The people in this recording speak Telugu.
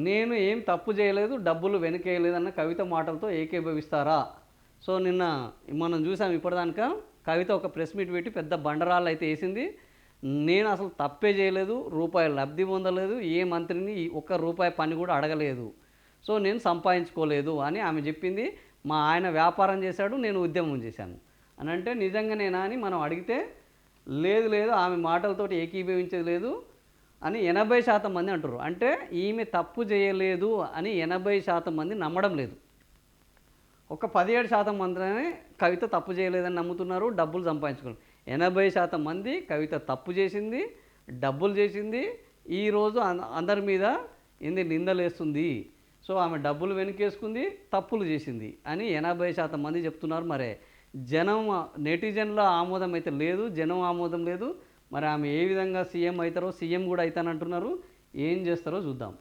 నేను ఏం తప్పు చేయలేదు, డబ్బులు వెనకేయలేదన్న కవిత మాటలతో ఏకీభవిస్తారా? సో నిన్న మనం చూసాం ఇప్పటిదానిక కవిత ఒక ప్రెస్ మీట్ పెట్టి పెద్ద బండరాళ్ళు అయితే వేసింది. నేను అసలు తప్పే చేయలేదు, రూపాయలు లబ్ధి పొందలేదు, ఏ మంత్రిని ఒక్క రూపాయి పని కూడా అడగలేదు, సో నేను సంపాదించుకోలేదు అని ఆమె చెప్పింది. మా ఆయన వ్యాపారం చేశాడు, నేను ఉద్యమం చేశాను అని అంటే నిజంగానేనా అని మనం అడిగితే లేదు లేదు ఆమె మాటలతోటి ఏకీభవించేది లేదు అని 80% మంది అంటారు. అంటే ఈమె తప్పు చేయలేదు అని 80% మంది నమ్మడం లేదు. ఒక 17% మాత్రమే కవిత తప్పు చేయలేదని నమ్ముతున్నారు, డబ్బులు సంపాదించుకున్నారు. 80% మంది కవిత తప్పు చేసింది, డబ్బులు చేసింది, ఈరోజు అందరి మీద నిందలేస్తుంది, సో ఆమె డబ్బులు వెనకేసుకుంది, తప్పులు చేసింది అని 80% మంది చెప్తున్నారు. మరే జనం నెటిజన్ల ఆమోదం అయితే లేదు, జనం ఆమోదం లేదు. మరి ఆమె ఏ విధంగా సీఎం అవుతారో, సీఎం కూడా అవుతానంటున్నారు. ఏం చేస్తారో చూద్దాం.